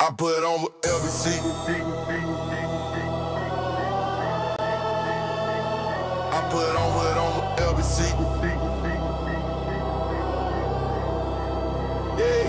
I put on with LBC. I put on with LBC. Yeah,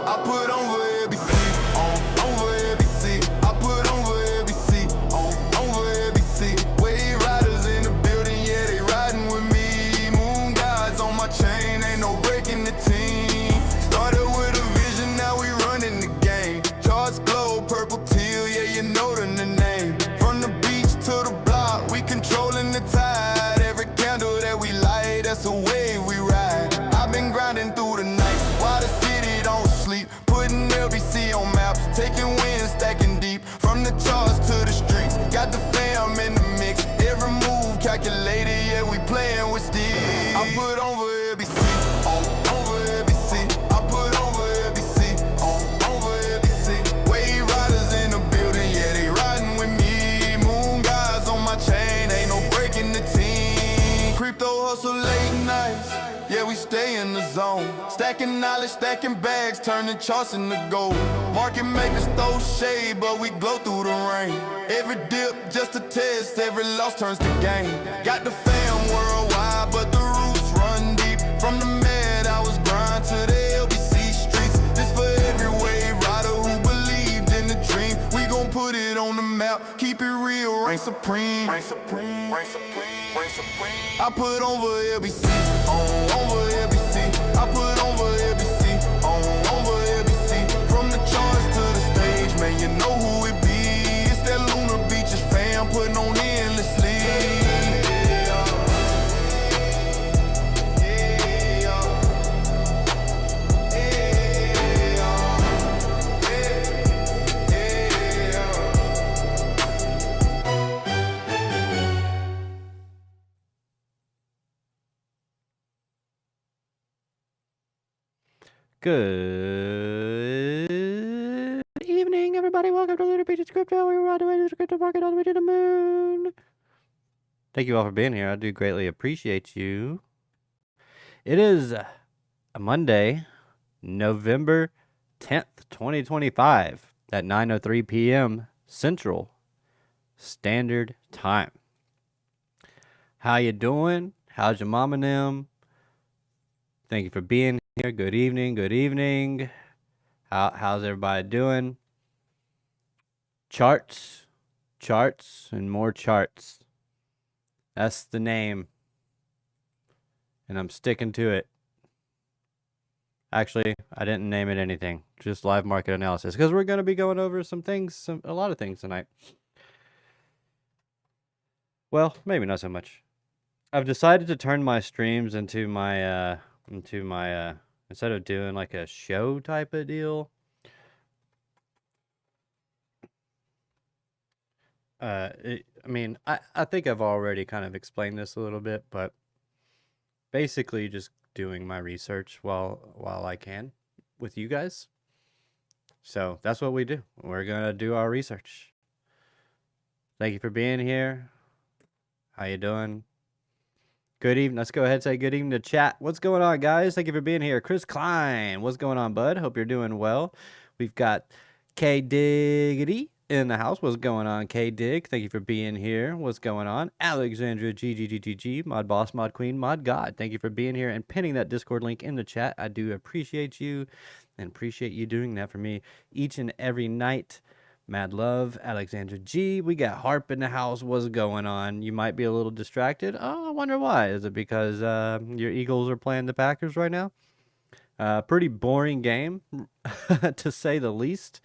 I put on with LBC. On with LBC. I put on with LBC. On with LBC. Wave riders in the building, yeah, they riding with me. Moon guys on my chain, ain't no breaking the team. Started with a vision, now we running the game. Charts glow, purple teal, yeah, you know the name. From the beach to the block, we controlling the tide. Every candle that we light, that's the wave we ride. I've been grinding through the night, while the city don't sleep. Putting LBC on maps, taking wins, stacking deep. From the charts to the streets, got the fam in the mix. Every move calculated, yeah, we playing with steel. I put on for LBC, on for LBC. I put on for LBC, on for LBC. Wave riders in the building, yeah, they riding with me. Moon guys on my chain, ain't no breaking the team. Crypto hustle late nights, yeah, we stay in the zone. Stacking knowledge, stacking bags, turning charts into gold. Market makers throw shade, but we glow through the rain. Every dip just a test, every loss turns to gain. Got the fam worldwide, but the roots run deep. From the med, I was grind to the LBC streets. This for every wave rider who believed in the dream. We gon' put it on the map, keep it real, reign supreme. Reign supreme, reign supreme, reign supreme. I put on for LBC, on for LBC. I put on for LBC, on for LBC. From the charts to the stage, man, you know who it be. It's that Lunar Beaches fam putting on endlessly. Good evening, everybody. Welcome to Lunar Beaches Crypto. We're on the way to the crypto market, on the way to the moon. Thank you all for being here. I do greatly appreciate you. It is a Monday, November 10th, 2025 at 9:03 p.m. Central Standard Time. How you doing? How's your mom and them? Thank you for being here. Good evening. Good evening. How's everybody doing? Charts, and more charts. That's the name, and I'm sticking to it. Actually, I didn't name it anything. Just live market analysis, because we're going to be going over some things, a lot of things tonight. Well, maybe not so much. I've decided to turn my streams into my instead of doing like a show type of deal, I think I've already kind of explained this a little bit, but basically just doing my research while I can with you guys. So that's what we do. We're gonna do our research. Thank you for being here. How you doing? Good evening. Let's go ahead and say good evening to chat. What's going on, guys? Thank you for being here. Chris Klein, what's going on, bud? Hope you're doing well. We've got K Diggity in the house. What's going on, K Dig? Thank you for being here. What's going on? Alexandra GGGGG, Mod Boss, Mod Queen, Mod God. Thank you for being here and pinning that Discord link in the chat. I do appreciate you and appreciate you doing that for me each and every night. Mad love, Alexandra G. We got Harp in the house. What's going on? You might be a little distracted. Oh, I wonder why. Is it because your Eagles are playing the Packers right now? Pretty boring game, to say the least.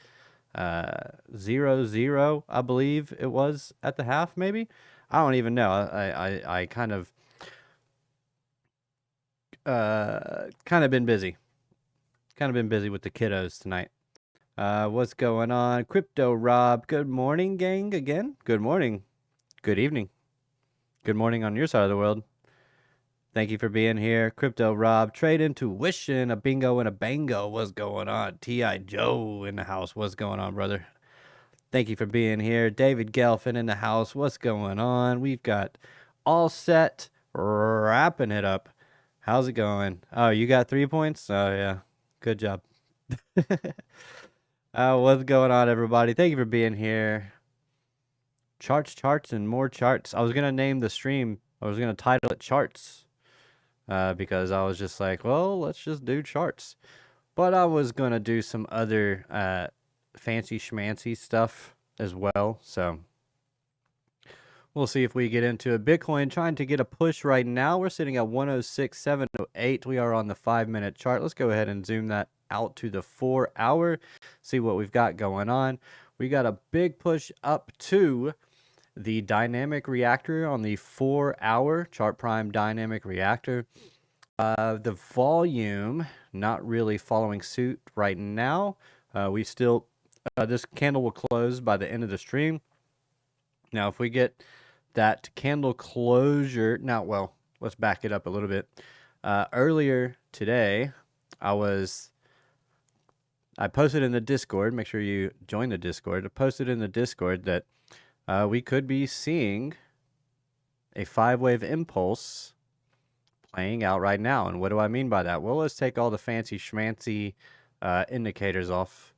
0-0, I believe it was at the half, maybe. I don't even know. I kind of been busy. Kind of been busy with the kiddos tonight. What's going on? Crypto Rob, good morning, gang, again. Good morning. Good evening. Good morning on your side of the world. Thank you for being here. Crypto Rob, Trade Intuition, a bingo and a bango. What's going on? T.I. Joe in the house. What's going on, brother? Thank you for being here. David Gelfin in the house. What's going on? We've got All Set, wrapping it up. How's it going? Oh, you got 3 points? Oh, yeah. Good job. What's going on, everybody? Thank you for being here. Charts, and more charts. I was gonna name the stream. I was gonna title it Charts, because I was just like, well, let's just do charts. But I was gonna do some other fancy schmancy stuff as well. So we'll see if we get into a Bitcoin trying to get a push right now. We're sitting at 106,708. We are on the 5-minute chart. Let's go ahead and zoom that out to the 4-hour. See what we've got going on. We got a big push up to the dynamic reactor on the 4-hour chart prime dynamic reactor. The volume not really following suit right now. We still this candle will close by the end of the stream. Now, if we get that candle closure, now, well, let's back it up a little bit. Earlier today, I posted in the Discord. Make sure you join the Discord. I posted in the Discord that we could be seeing a 5-wave impulse playing out right now. And what do I mean by that? Well, let's take all the fancy schmancy indicators off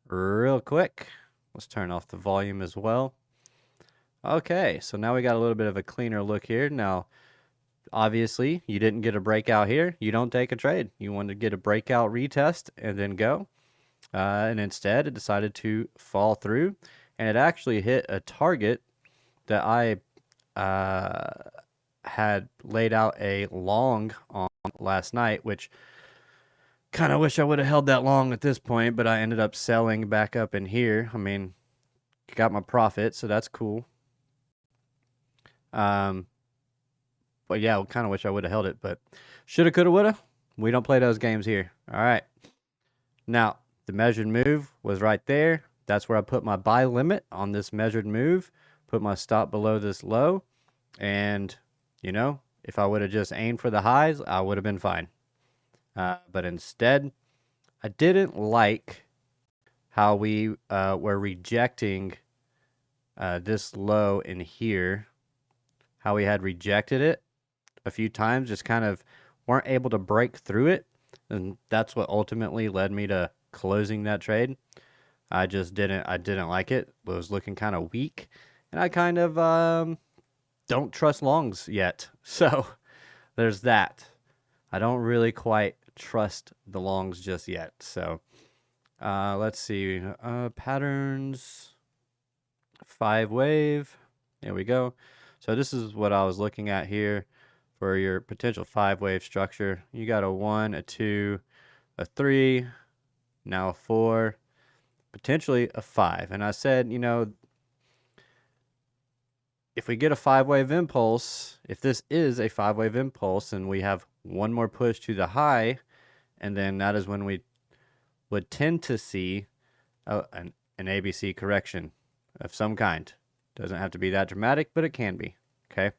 real quick. Let's turn off the volume as well. Okay, so now we got a little bit of a cleaner look here. Now, obviously, you didn't get a breakout here. You don't take a trade. You want to get a breakout retest and then go. And instead, it decided to fall through. And it actually hit a target that I had laid out a long on last night, which kind of wish I would have held that long at this point, but I ended up selling back up in here. I mean, got my profit, so that's cool. But yeah, I kind of wish I would have held it, but shoulda, coulda, woulda. We don't play those games here. All right. Now, the measured move was right there. That's where I put my buy limit on this measured move, put my stop below this low, and, you know, if I would have just aimed for the highs, I would have been fine. But instead, I didn't like how we were rejecting this low in here, how we had rejected it a few times, just kind of weren't able to break through it. And that's what ultimately led me to closing that trade. I didn't like it. It was looking kind of weak. And I kind of don't trust longs yet. So there's that. I don't really quite trust the longs just yet. So let's see. Patterns. 5-wave. There we go. So this is what I was looking at here for your potential 5-wave structure. You got a 1, a 2, a 3, now a 4, potentially a 5. And I said, you know, if we get a 5-wave impulse, if this is a 5-wave impulse and we have one more push to the high, and then that is when we would tend to see an ABC correction of some kind. Doesn't have to be that dramatic, but it can be. Okay.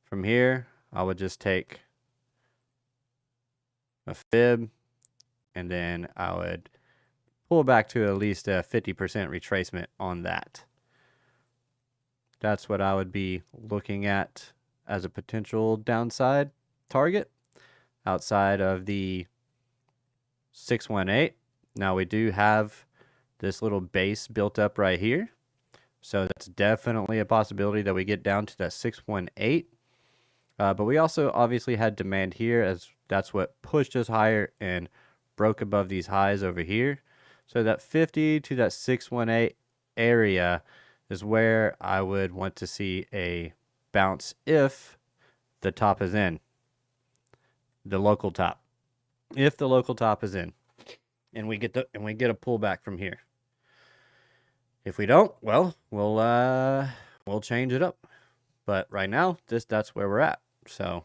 From here, I would just take a fib, and then I would pull back to at least a 50% retracement on that. That's what I would be looking at as a potential downside target outside of the 618. Now we do have this little base built up right here. So that's definitely a possibility that we get down to that 618. But we also obviously had demand here, as that's what pushed us higher and broke above these highs over here. So that 50 to that 618 area is where I would want to see a bounce if the top is in. The local top. If the local top is in. And we get a pullback from here. If we don't, well, we'll change it up. But right now, that's where we're at. So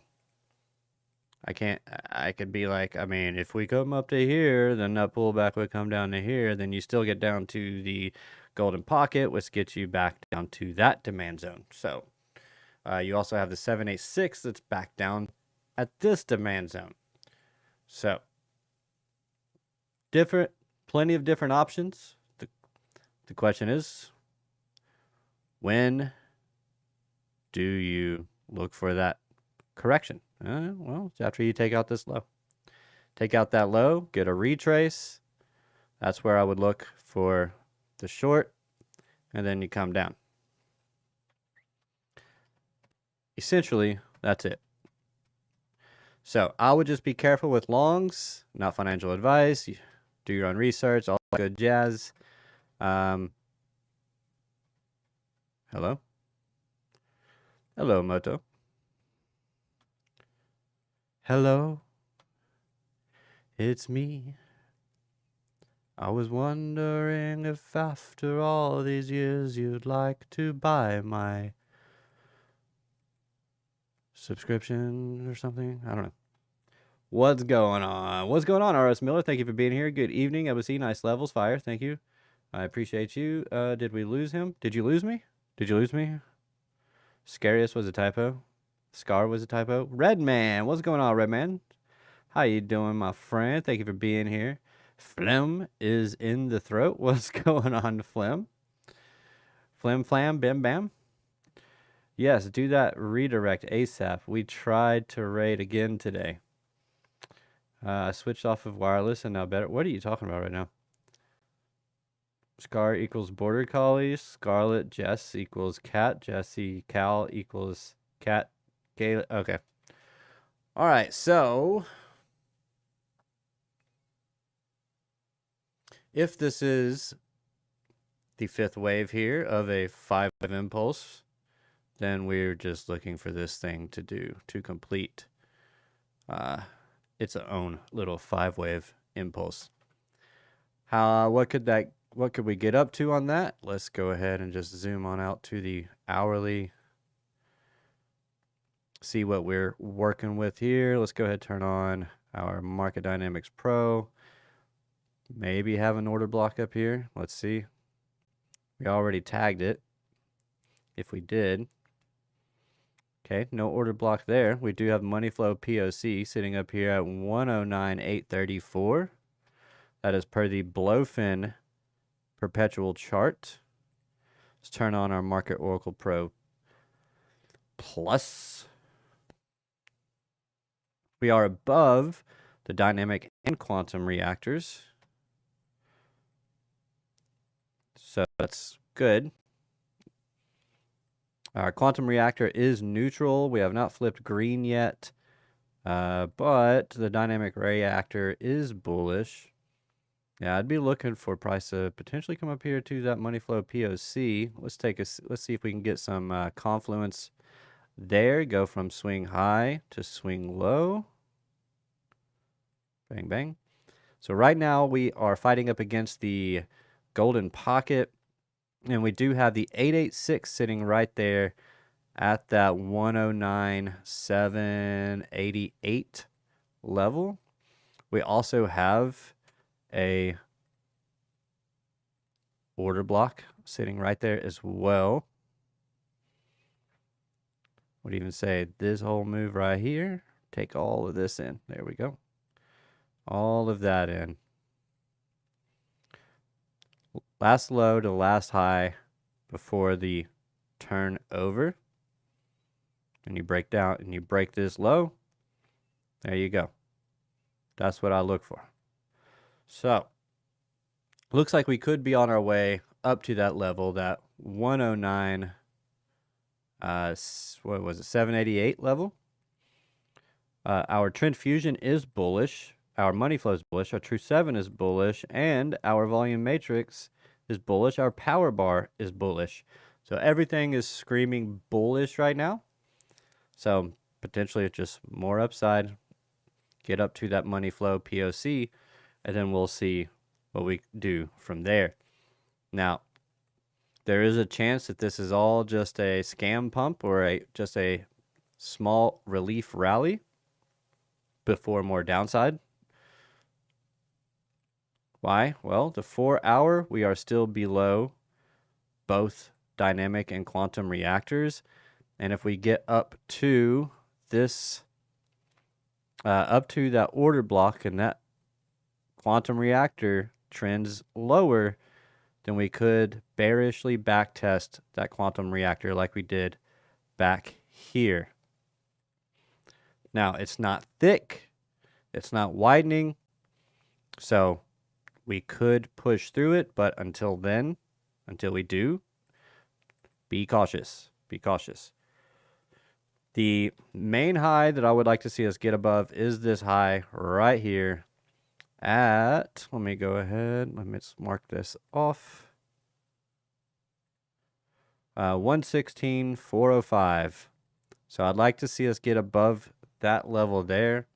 I could be like, I mean, if we come up to here, then that pullback would come down to here, then you still get down to the golden pocket, which gets you back down to that demand zone. So you also have the 786 that's back down at this demand zone. So plenty of different options. The question is, when do you look for that correction? Well, it's after you take out this low. Take out that low, get a retrace, That's where I would look for the short, and then you come down. Essentially, that's it. So I would just be careful with longs, not financial advice. You do your own research, all that good jazz. Hello? Hello, Moto. Hello, it's me. I was wondering if after all these years you'd like to buy my subscription or something. I don't know. What's going on? What's going on, RS Miller? Thank you for being here. Good evening, LBC. Nice levels. Fire. Thank you. I appreciate you. Did we lose him? Did you lose me? Did you lose me? Scariest was a typo. Scar was a typo. Redman. What's going on, Redman? How you doing, my friend? Thank you for being here. Phlegm is in the throat. What's going on, Phlegm? Flim flam, bim bam. Yes, do that redirect ASAP. We tried to raid again today. I switched off of wireless and now better. What are you talking about right now? Scar equals border collie. Scarlet Jess equals cat. Jesse Cal equals cat. Gale. Okay. All right. So if this is the fifth wave here of a 5 impulse, then we're just looking for this thing to complete its own little 5-wave impulse. What could we get up to on that? Let's go ahead and just zoom on out to the hourly. See what we're working with here. Let's go ahead and turn on our Market Dynamics Pro. Maybe have an order block up here. Let's see. We already tagged it. If we did. Okay, no order block there. We do have money flow POC sitting up here at 109,834. That is per the Blowfin perpetual chart. Let's turn on our Market Oracle Pro Plus. We are above the dynamic and quantum reactors. So that's good. Our quantum reactor is neutral. We have not flipped green yet, but the dynamic reactor is bullish. Yeah, I'd be looking for price to potentially come up here to that money flow POC. Let's see if we can get some confluence there. Go from swing high to swing low. Bang, bang. So right now we are fighting up against the golden pocket. And we do have the 886 sitting right there at that 109,788 level. We also have a order block sitting right there as well. Would even say this whole move right here. Take all of this in. There we go. All of that in. Last low to last high before the turn over. And you break down and you break this low. There you go. That's what I look for. So, looks like we could be on our way up to that level, that 109, what was it, 788 level. Our trend fusion is bullish. Our money flow is bullish. Our true 7 is bullish. And our volume matrix is bullish. Our power bar is bullish. So everything is screaming bullish right now. So potentially it's just more upside. Get up to that money flow POC, and then we'll see what we do from there. Now, there is a chance that this is all just a scam pump or just a small relief rally before more downside. Why? Well, the 4-hour, we are still below both dynamic and quantum reactors. And if we get up to this, up to that order block and that quantum reactor trends lower, then we could bearishly backtest that quantum reactor like we did back here. Now, it's not thick. It's not widening. So we could push through it, but until then, until we do, be cautious. Be cautious. The main high that I would like to see us get above is this high right here at, let me go ahead, let me mark this off. 116,405. So I'd like to see us get above that level there.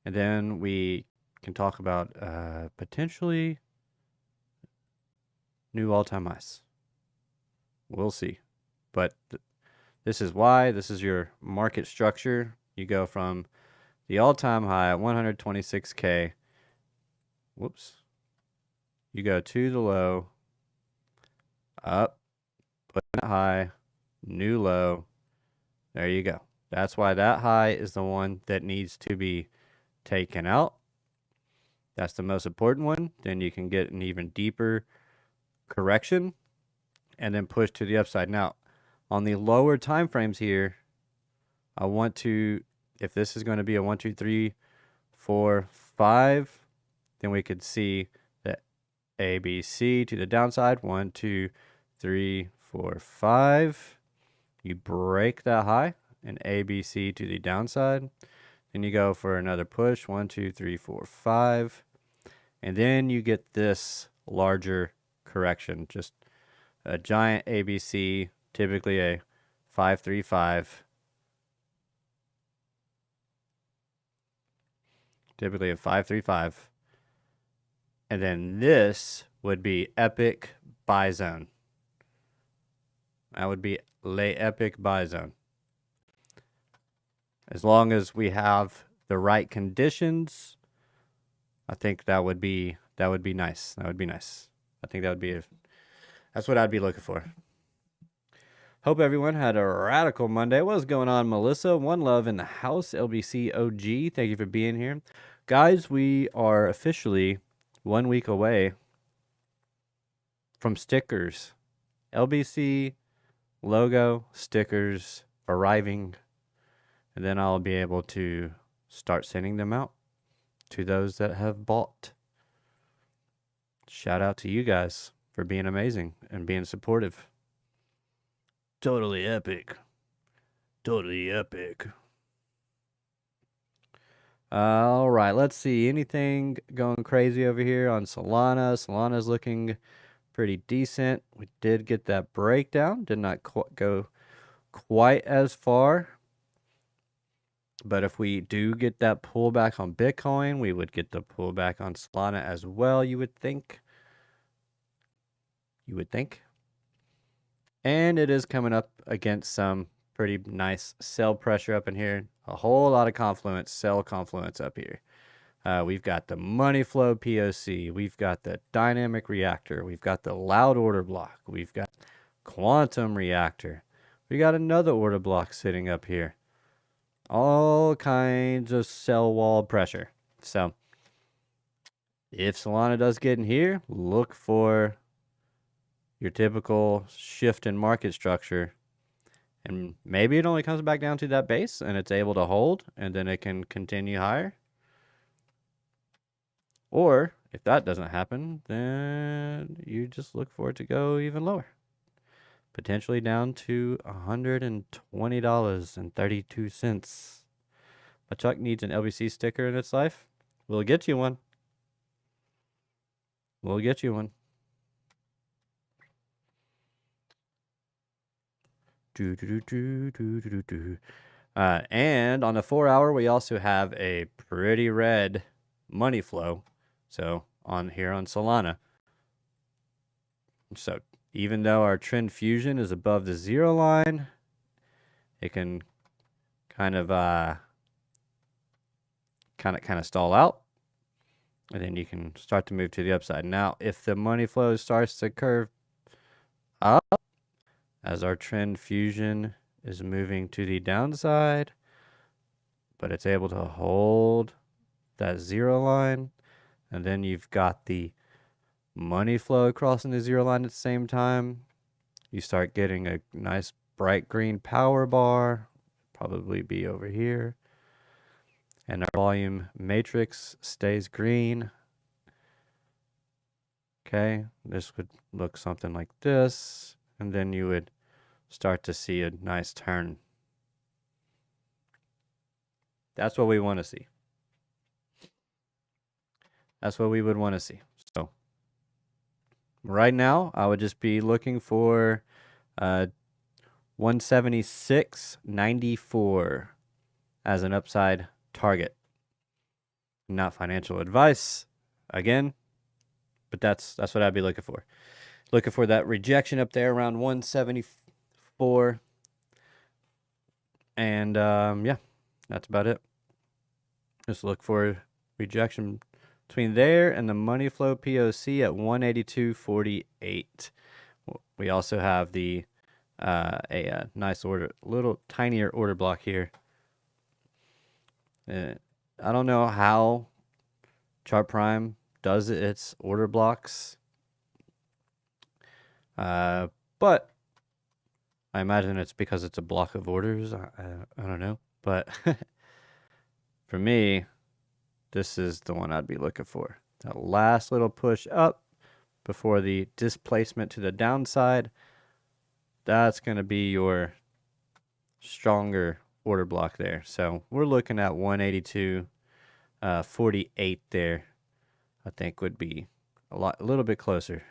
And then we can talk about potentially new all-time highs. We'll see. But this is why. This is your market structure. You go from the all-time high at 126K. Whoops. You go to the low, up, put in a high, new low. There you go. That's why that high is the one that needs to be taken out. That's the most important one. Then you can get an even deeper correction and then push to the upside. Now, on the lower time frames here, I want to, if this is going to be a 1, 2, 3, 4, 5, then we could see the ABC to the downside. 1, 2, 3, 4, 5. You break that high and ABC to the downside. Then you go for another push. 1, 2, 3, 4, 5. And then you get this larger correction. Just a giant ABC, typically a 535. Typically a 535. And then this would be epic buy zone. That would be lay epic buy zone. As long as we have the right conditions, I think that would be nice. That would be nice. I think that would be that's what I'd be looking for. Hope everyone had a radical Monday. What's going on, Melissa? One love in the house. LBC OG. Thank you for being here. Guys, we are officially 1 week away from stickers. LBC logo stickers arriving. And then I'll be able to start sending them out to those that have bought. Shout out to you guys for being amazing and being supportive. Totally epic. Totally epic. All right, let's see. Anything going crazy over here on Solana? Solana's looking pretty decent. We did get that breakdown. Did not go quite as far. But if we do get that pullback on Bitcoin, we would get the pullback on Solana as well, you would think. You would think. And it is coming up against some pretty nice sell pressure up in here. A whole lot of confluence, sell confluence up here. We've got the money flow POC. We've got the dynamic reactor. We've got the loud order block. We've got quantum reactor. We got another order block sitting up here. All kinds of sell wall pressure. So if Solana does get in here, look for your typical shift in market structure. And maybe it only comes back down to that base and it's able to hold and then it can continue higher. Or if that doesn't happen, then you just look for it to go even lower. Potentially down to $120.32. My truck needs an LBC sticker in its life. We'll get you one. We'll get you one. And on the 4 hour, we also have a pretty red money flow. So on here on Solana. So even though our trend fusion is above the 0 line, it can kind of stall out, and then you can start to move to the upside. Now, if the money flow starts to curve up as our trend fusion is moving to the downside, but it's able to hold that 0 line, and then you've got the money flow crossing the 0 line at the same time, you start getting a nice bright green power bar, probably be over here, and our volume matrix stays green. Okay, this would look something like this, and then you would start to see a nice turn. That's what we want to see. That's what we would want to see. So right now, I would just be looking for 176.94 as an upside target. Not financial advice, again, but that's what I'd be looking for. Looking for that rejection up there around 174. And yeah, that's about it. Just look for rejection between there and the money flow POC at 182.48. We also have the a nice little tinier order block here. I don't know how Chart Prime does its order blocks, but I imagine it's because it's a block of orders. I don't know, but for me, this is the one I'd be looking for. That last little push up before the displacement to the downside. That's going to be your stronger order block there. So we're looking at 182.48 there. I think would be a little bit closer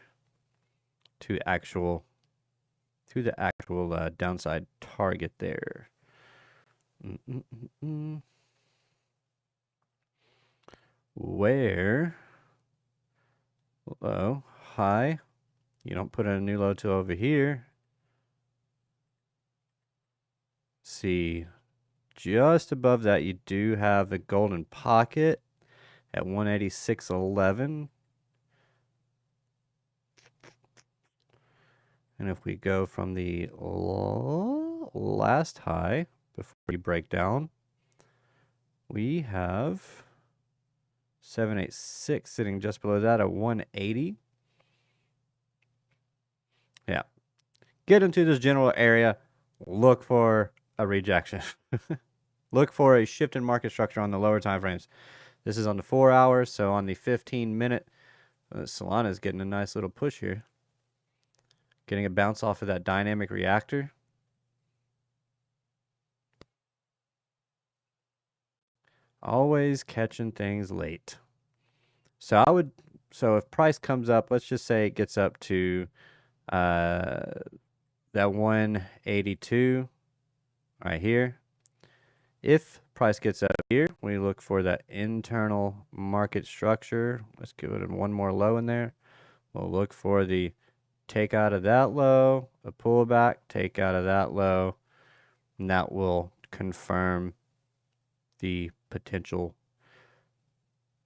to the actual downside target there. Where? Low, high. You don't put in a new low till over here. See, just above that, you do have the golden pocket at 186.11. And if we go from the last high before we break down, we have 786 sitting just below that at 180. Yeah. Get into this general area. Look for a rejection. Look for a shift in market structure on the lower time frames. This is on the 4 hours, so on the 15-minute, Solana is getting a nice little push here. Getting a bounce off of that dynamic reactor. Always catching things late. So if price comes up, let's just say it gets up to that 182 right here. If price gets up here, we look for that internal market structure. Let's give it one more low in there. We'll look for the take out of that low, a pullback, take out of that low, and that will confirm the potential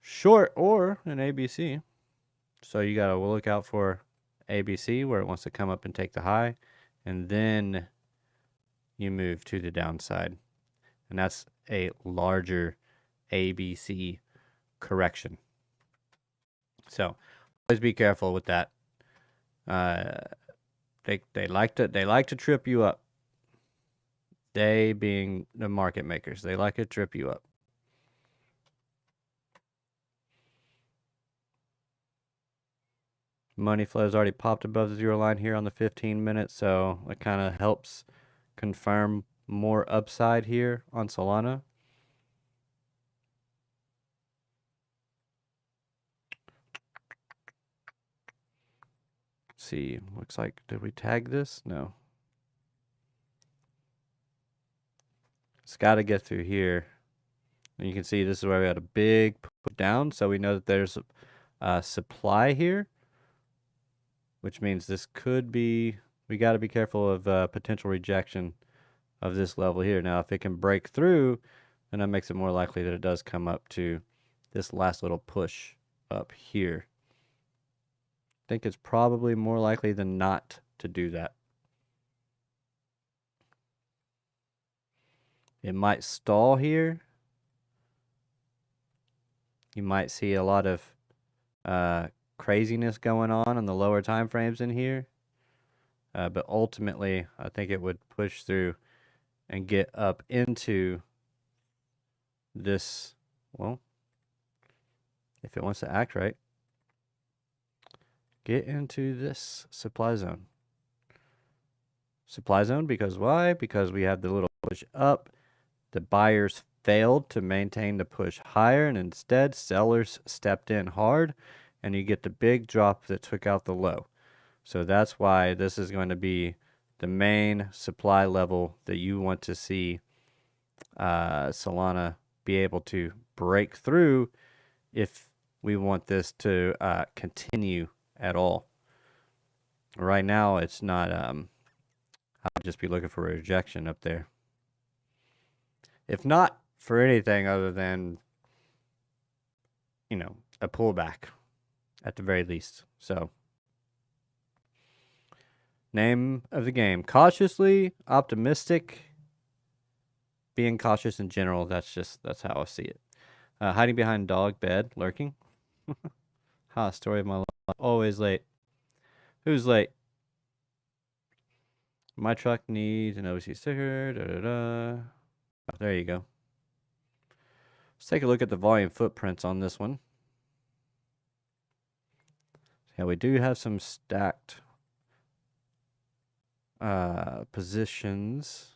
short or an ABC. So you got to look out for ABC where it wants to come up and take the high, and then you move to the downside. And that's a larger ABC correction. So always be careful with that. They like to trip you up. They being the market makers, they like to trip you up. Money flow has already popped above the zero line here on the 15 minutes, so it kind of helps confirm more upside here on Solana. Let's see, looks like, did we tag this? No. It's got to get through here. And you can see this is where we had a big push down, so we know that there's a supply here, which means this could be, we got to be careful of potential rejection of this level here. Now, if it can break through, then that makes it more likely that it does come up to this last little push up here. I think it's probably more likely than not to do that. It might stall here. You might see a lot of craziness going on the lower time frames in here. But ultimately, I think it would push through and get up into this, well, if it wants to act right, get into this supply zone. Supply zone because why? Because we have the little push up. The buyers failed to maintain the push higher, and instead sellers stepped in hard, and you get the big drop that took out the low. So that's why this is going to be the main supply level that you want to see Solana be able to break through if we want this to continue at all. Right now, it's not. I'll just be looking for a rejection up there. If not for anything other than, you know, a pullback at the very least. So, name of the game: cautiously optimistic. Being cautious in general. That's how I see it. Hiding behind dog bed, lurking. Story of my life. Always late. Who's late? My truck needs an OC sticker. Da, da, da. Oh, there you go. Let's take a look at the volume footprints on this one. Yeah, we do have some stacked positions.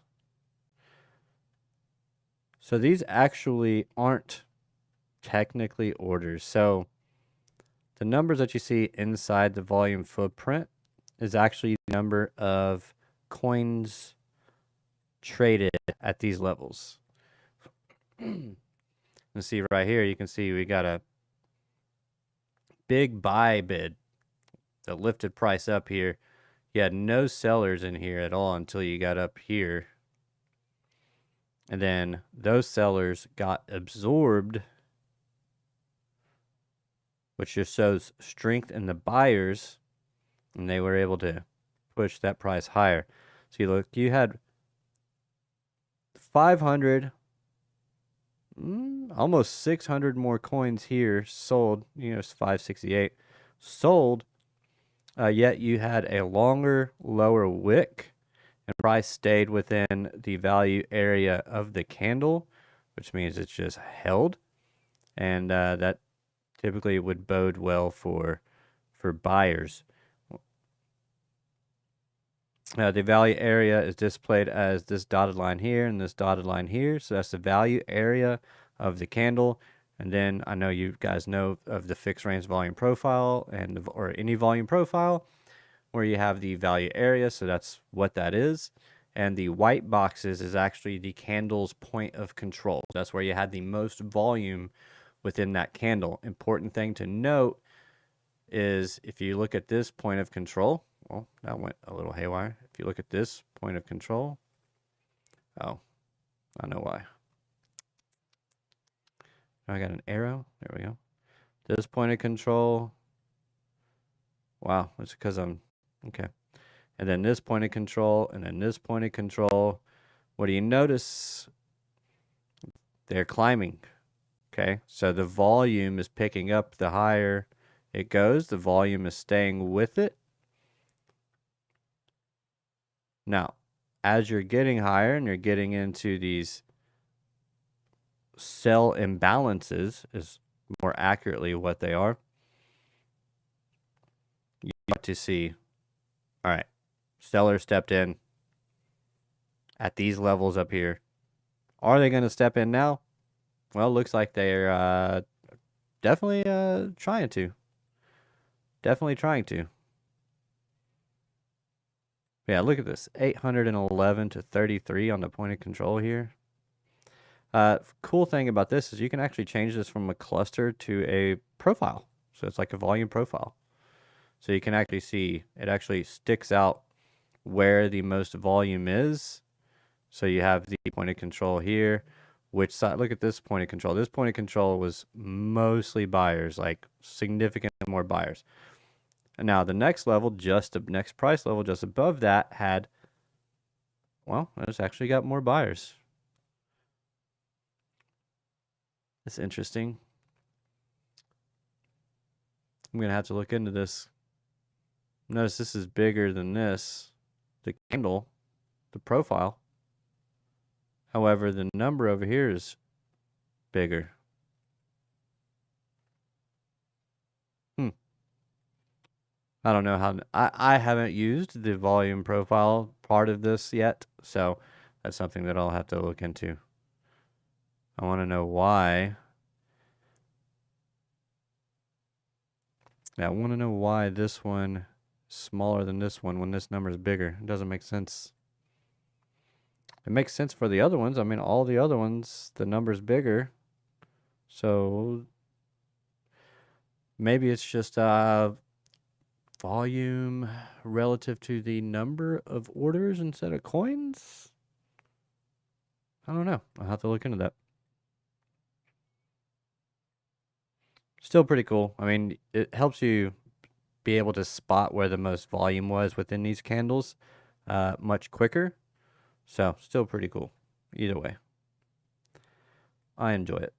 So these actually aren't technically orders. So the numbers that you see inside the volume footprint is actually the number of coins traded at these levels. And see right here, you can see we got a big buy bid that lifted price up here. You had no sellers in here at all until you got up here. And then those sellers got absorbed, which just shows strength in the buyers, and they were able to push that price higher. So you look, you had 500, almost 600 more coins here sold. You know, it's 568 sold. Yet you had a longer, lower wick, and price stayed within the value area of the candle, which means it's just held, and that typically would bode well for buyers. The value area is displayed as this dotted line here and this dotted line here. So that's the value area of the candle. And then I know you guys know of the fixed range volume profile or any volume profile where you have the value area. So that's what that is. And the white boxes is actually the candle's point of control. That's where you had the most volume within that candle. Important thing to note is if you look at this point of control, well, that went a little haywire. If you look at this point of control, oh, I know why. I got an arrow. There we go. This point of control. Wow, it's because I'm okay. And then this point of control, and then this point of control. What do you notice? They're climbing. Okay, so the volume is picking up the higher it goes. The volume is staying with it. Now, as you're getting higher and you're getting into these sell imbalances, is more accurately what they are, you get to see, all right, seller stepped in at these levels up here. Are they going to step in now? Well, looks like they're definitely trying to. Definitely trying to. Yeah, look at this. 811 to 33 on the point of control here. Cool thing about this is you can actually change this from a cluster to a profile. So it's like a volume profile. So you can actually see it actually sticks out where the most volume is. So you have the point of control here. Which side? Look at this point of control. This point of control was mostly buyers, like significantly more buyers. And now the next level, just the next price level, just above that had, well, it's actually got more buyers. It's interesting. I'm going to have to look into this. Notice this is bigger than this, the candle, the profile. However, the number over here is bigger. I don't know how I haven't used the volume profile part of this yet, so that's something that I'll have to look into. I want to know why. Yeah, I want to know why this one is smaller than this one when this number is bigger. It doesn't make sense. It makes sense for the other ones. I mean, all the other ones, the number's bigger. So maybe it's just volume relative to the number of orders instead of coins. I don't know. I'll have to look into that. Still pretty cool. I mean, it helps you be able to spot where the most volume was within these candles much quicker. So, still pretty cool. Either way, I enjoy it.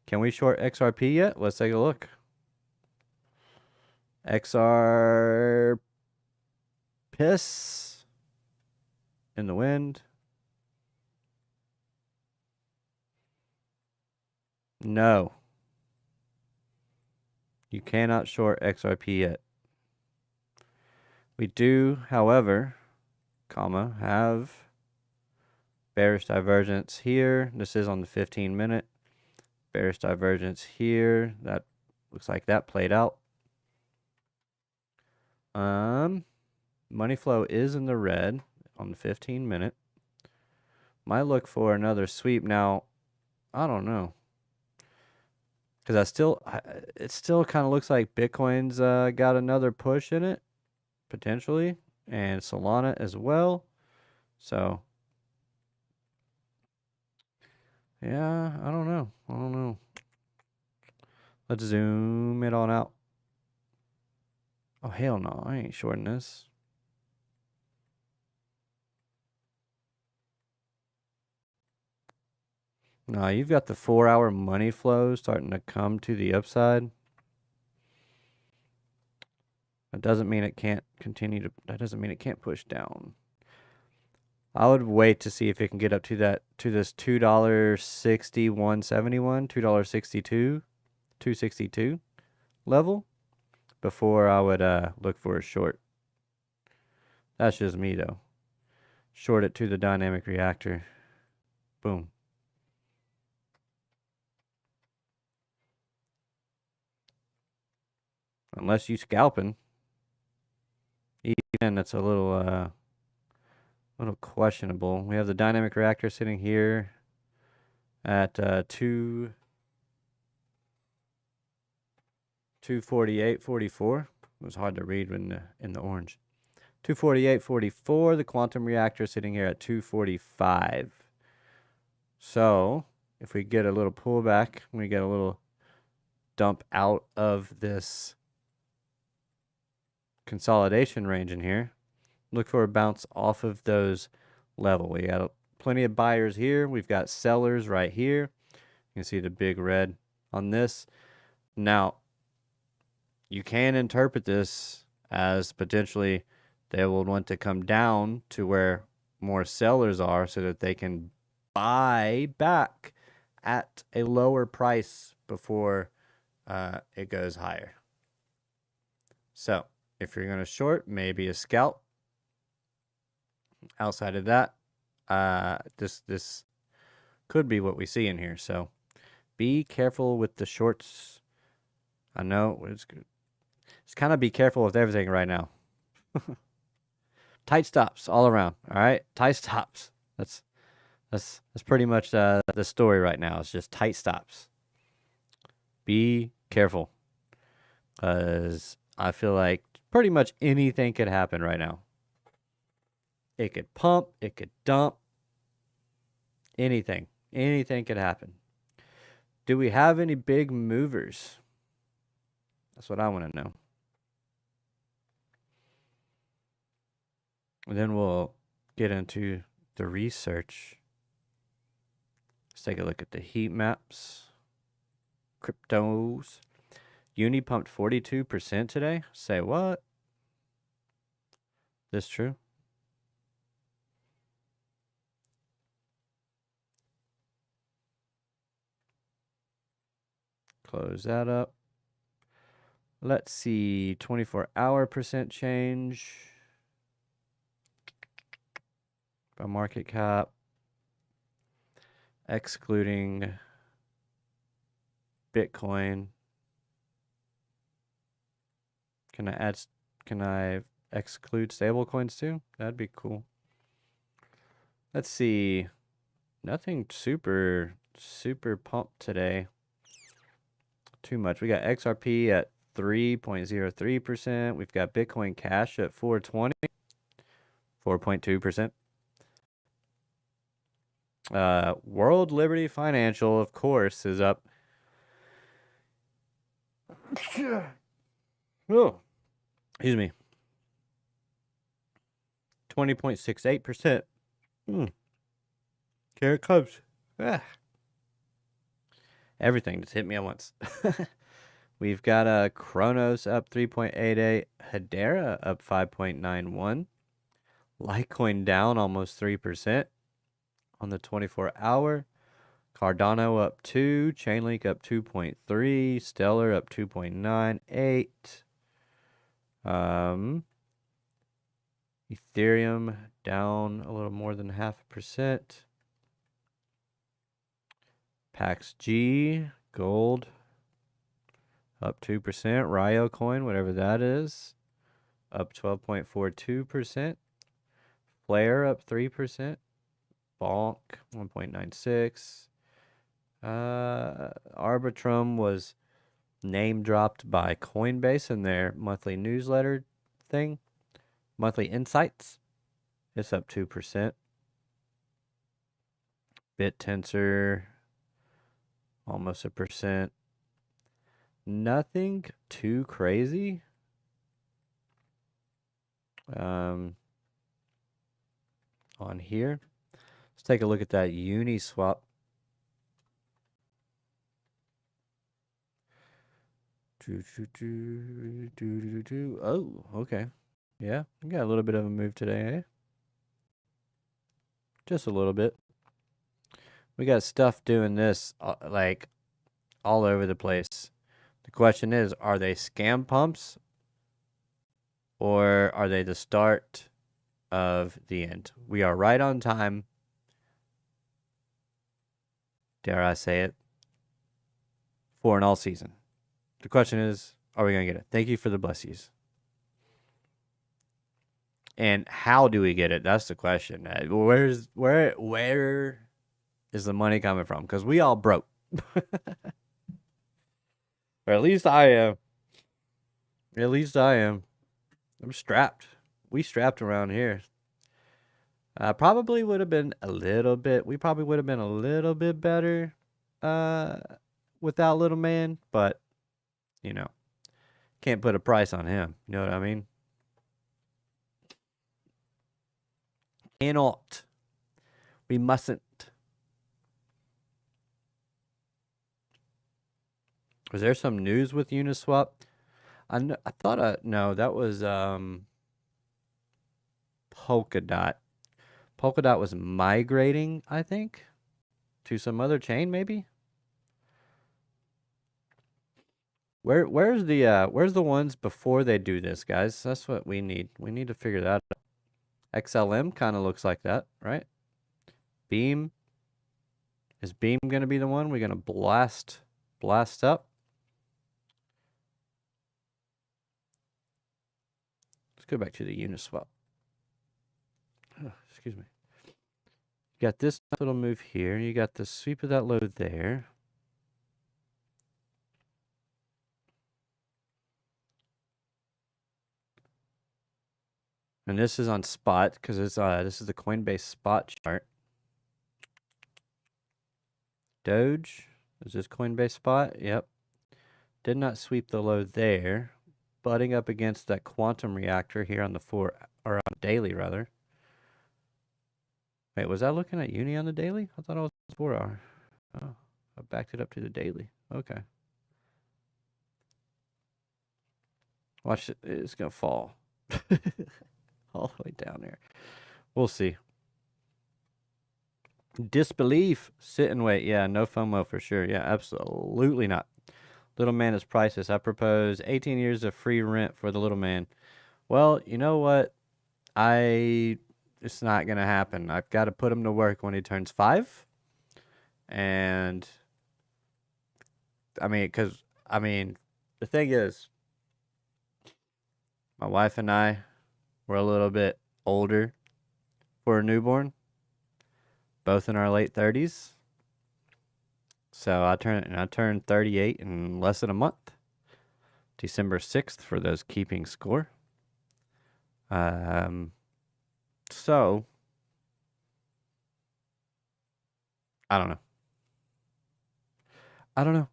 Can we short XRP yet? Let's take a look. XR piss in the wind. No. You cannot short XRP yet. We do, however, have bearish divergence here. This is on the 15-minute. Bearish divergence here. That looks like that played out. Money flow is in the red on the 15-minute. Might look for another sweep now. I don't know. Because it still kind of looks like Bitcoin's got another push in it, potentially, and Solana as well. So, yeah, I don't know. Let's zoom it on out. Oh, hell no, I ain't shorting this. No, you've got the 4-hour money flow starting to come to the upside. That doesn't mean it can't that doesn't mean it can't push down. I would wait to see if it can get up to this $2.6171, $2.62, 262 level before I would look for a short. That's just me though. Short it to the dynamic reactor. Boom. Unless you scalping. Even that's a little questionable. We have the dynamic reactor sitting here at 248.44. It was hard to read when in the orange. 248.44. The quantum reactor sitting here at 245. So if we get a little pullback, we get a little dump out of this consolidation range in here, look for a bounce off of those level. We got plenty of buyers here. We've got sellers right here. You can see the big red on this. Now, you can interpret this as potentially they will want to come down to where more sellers are so that they can buy back at a lower price before it goes higher. So if you're going to short, maybe a scalp. Outside of that, this could be what we see in here. So be careful with the shorts. I know it's kind of be careful with everything right now. Tight stops all around. All right, tight stops. That's pretty much the story right now. It's just tight stops. Be careful, because I feel like pretty much anything could happen right now. It could pump, it could dump, anything could happen. Do we have any big movers? That's what I want to know. And then we'll get into the research. Let's take a look at the heat maps. Cryptos. Uni pumped 42% today. Say what? This true? Close that up. Let's see, 24-hour percent change by market cap, excluding Bitcoin. Can I exclude stablecoins too? That'd be cool. Let's see. Nothing super pumped today. Too much. We got XRP at 3.03%. We've got Bitcoin Cash at 420, 4.2%. World Liberty Financial, of course, is up. Oh, excuse me. 20.68%. Here it comes. Everything just hit me at once. We've got Kronos up 3.88, Hedera up 5.91, Litecoin down almost 3% on the 24-hour. Cardano up 2, Chainlink up 2.3, Stellar up 2.98. Ethereum down a little more than 0.5%. Pax G, gold up 2%. Ryo coin, whatever that is, up 12.42%. Flare up 3%. Bonk 1.96. Arbitrum was name dropped by Coinbase in their monthly newsletter thing. Monthly insights. It's up 2%. BitTensor almost 1%. Nothing too crazy. On here. Let's take a look at that Uniswap. Oh, okay. Yeah, we got a little bit of a move today, eh? Just a little bit. We got stuff doing this like all over the place. The question is, are they scam pumps or are they the start of the end? We are right on time. Dare I say it? For an all season. The question is, are we going to get it? Thank you for the blessies. And how do we get it? That's the question. Where is the money coming from? Because we all broke. Or at least I am. At least I am. I'm strapped. We strapped around here. Probably would have been a little bit. We probably would have been a little bit better without little man. But, you know, can't put a price on him. You know what I mean? Cannot. We mustn't. Was there some news with Uniswap? I thought no, that was Polkadot. Polkadot was migrating, I think, to some other chain, maybe. Where's the ones before they do this, guys? That's what we need. We need to figure that out. XLM kind of looks like that, right? Beam. Is Beam going to be the one we're going to blast up? Let's go back to the Uniswap. Oh, excuse me. You got this little move here. You got the sweep of that low there. And this is on spot because it's this is the Coinbase spot chart. Doge, is this Coinbase spot? Yep. Did not sweep the low there. Butting up against that quantum reactor here on the on daily rather. Wait, was I looking at Uni on the daily? I thought I was 4 hour. Oh, I backed it up to the daily. Okay. Watch it. It's gonna fall. All the way down there. We'll see. Disbelief. Sit and wait. Yeah, no FOMO for sure. Yeah, absolutely not. Little man is priceless. I propose 18 years of free rent for the little man. Well, you know what? It's not going to happen. I've got to put him to work when he turns 5. And, the thing is, my wife and I were a little bit older for a newborn, both in our late 30s. So I turned 38 in less than a month. December 6th for those keeping score. So I don't know. I don't know.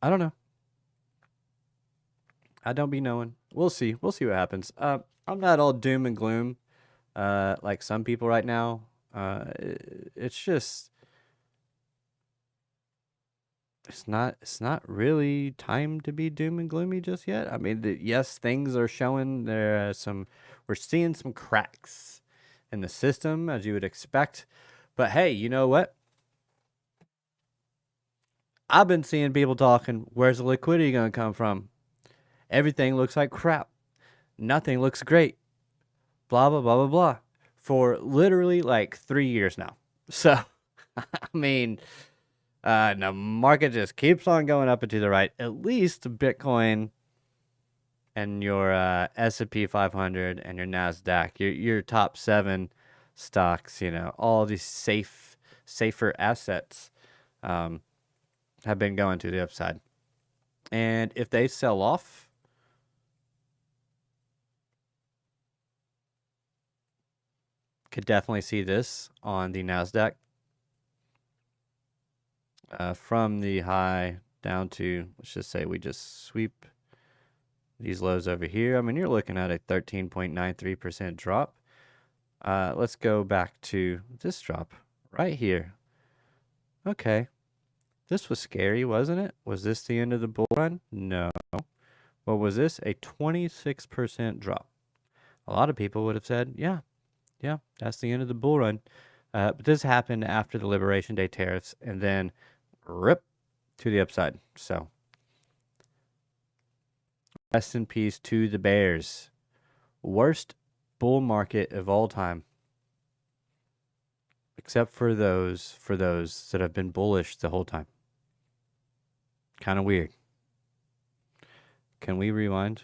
I don't know. I don't be knowing. We'll see. We'll see what happens. I'm not all doom and gloom, like some people right now. It's just, it's not really time to be doom and gloomy just yet. I mean, yes, things are showing we're seeing some cracks in the system as you would expect. But hey, you know what? I've been seeing people talking, where's the liquidity going to come from? Everything looks like crap. Nothing looks great. Blah, blah, blah, blah, blah. For literally like 3 years now. So, I mean, the market just keeps on going up and to the right. At least Bitcoin and your S&P 500 and your NASDAQ, your top 7 stocks, all these safer assets have been going to the upside. And if they sell off, could definitely see this on the NASDAQ. From the high down to, let's just say we just sweep these lows over here. I mean, you're looking at a 13.93% drop. Let's go back to this drop right here. Okay. This was scary, wasn't it? Was this the end of the bull run? No. What was this? A 26% drop. A lot of people would have said, yeah, that's the end of the bull run. But this happened after the Liberation Day tariffs, and then rip to the upside. So, rest in peace to the bears. Worst bull market of all time. Except for those that have been bullish the whole time. Kind of weird. Can we rewind?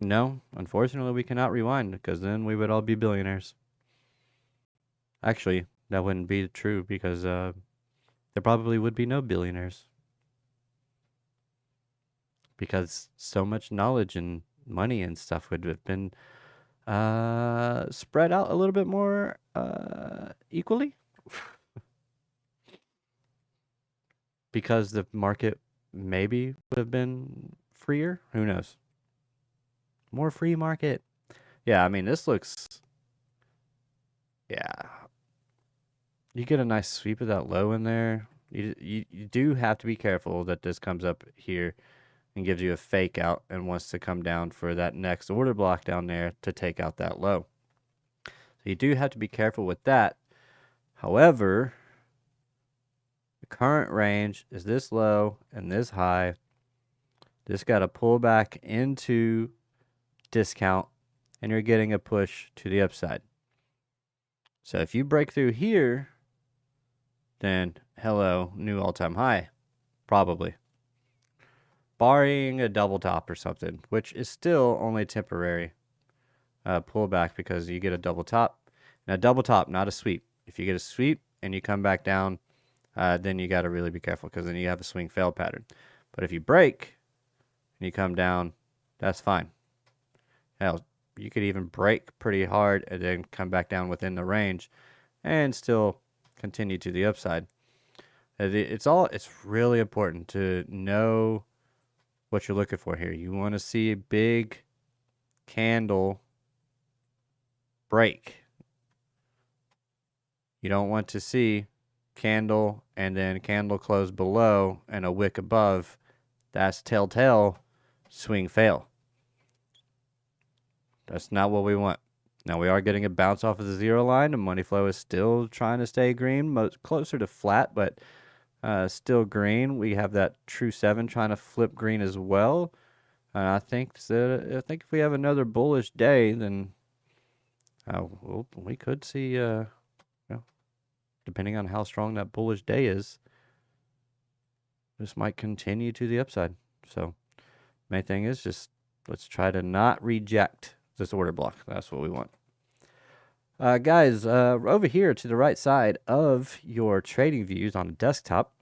No, unfortunately we cannot rewind, because then we would all be billionaires. Actually, that wouldn't be true, because there probably would be no billionaires. Because so much knowledge and money and stuff would have been spread out a little bit more equally. Because the market maybe would have been freer. Who knows? More free market. Yeah, I mean, this looks... Yeah. You get a nice sweep of that low in there. You do have to be careful that this comes up here and gives you a fake out and wants to come down for that next order block down there to take out that low. So you do have to be careful with that. However, the current range is this low and this high. This got to pull back into discount, and you're getting a push to the upside. So if you break through here, then hello, new all-time high, probably. Barring a double top or something, which is still only temporary pullback, because you get a double top. And a double top, not a sweep. If you get a sweep and you come back down, then you got to really be careful, because then you have a swing fail pattern. But if you break and you come down, that's fine. Hell, you could even break pretty hard and then come back down within the range and still continue to the upside. It's really important to know what you're looking for here. You want to see a big candle break. You don't want to see candle and then candle close below and a wick above. That's telltale swing fail. That's not what we want. Now, we are getting a bounce off of the zero line, and money flow is still trying to stay green, closer to flat, but Still green. We have that true 7 trying to flip green as well. And I think if we have another bullish day, then we could see, depending on how strong that bullish day is, this might continue to the upside. So main thing is just let's try to not reject this order block. That's what we want. Guys, over here to the right side of your trading views on the desktop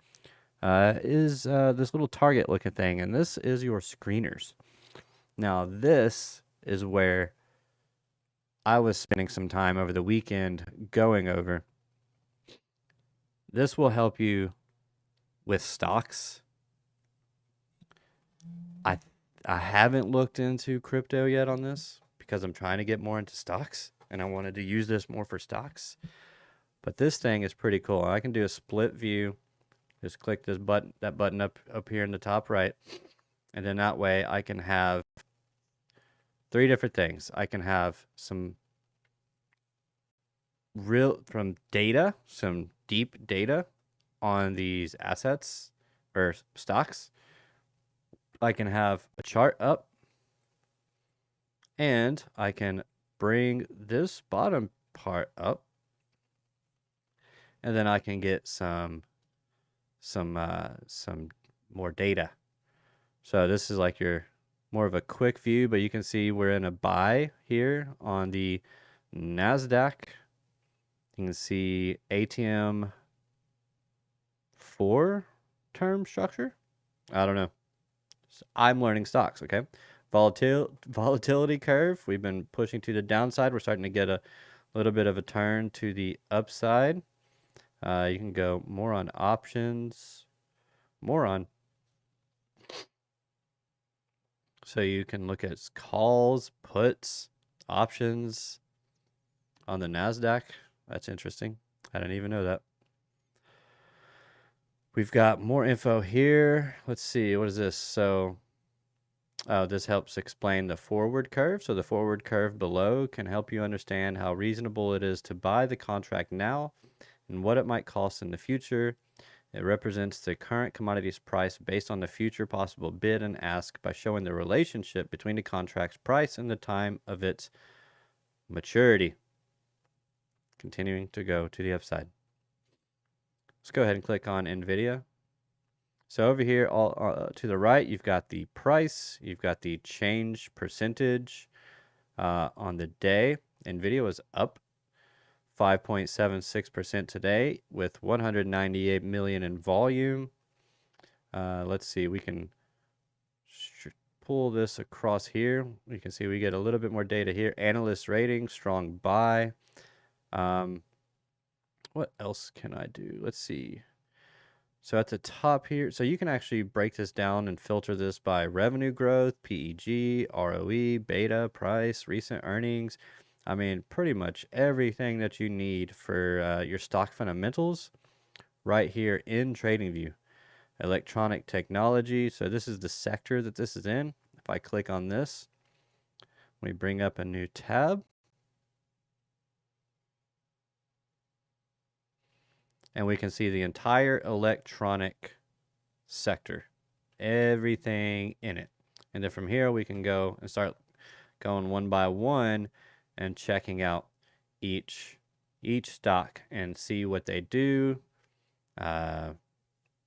is this little target looking thing, and this is your screeners. Now, this is where I was spending some time over the weekend going over. This will help you with stocks. I haven't looked into crypto yet on this because I'm trying to get more into stocks, and I wanted to use this more for stocks. But this thing is pretty cool. I can do a split view. Just click this button, that button up here in the top right, and then that way I can have 3 different things. I can have some data, some deep data on these assets or stocks. I can have a chart up, and I can bring this bottom part up, and then I can get some more data. So this is like your more of a quick view, but you can see we're in a buy here on the NASDAQ. You can see ATM 4 term structure. I don't know. So I'm learning stocks, okay? Volatility curve. We've been pushing to the downside. We're starting to get a little bit of a turn to the upside. You can go more on options, more on. So you can look at calls, puts, options on the NASDAQ. That's interesting. I didn't even know that. We've got more info here. Let's see. What is this? So this helps explain the forward curve. So the forward curve below can help you understand how reasonable it is to buy the contract now and what it might cost in the future. It represents the current commodity's price based on the future possible bid and ask by showing the relationship between the contract's price and the time of its maturity. Continuing to go to the upside. Let's go ahead and click on NVIDIA. So over here, all to the right, you've got the price, you've got the change percentage on the day. NVIDIA was up 5.76% today with 198 million in volume. Let's see, we can pull this across here. You can see we get a little bit more data here. Analyst rating, strong buy. What else can I do? Let's see. So at the top here, so you can actually break this down and filter this by revenue growth, PEG, ROE, beta, price, recent earnings. I mean, pretty much everything that you need for your stock fundamentals right here in TradingView. Electronic technology. So this is the sector that this is in. If I click on this, we bring up a new tab. And we can see the entire electronic sector, everything in it. And then from here, we can go and start going one by one and checking out each stock and see what they do,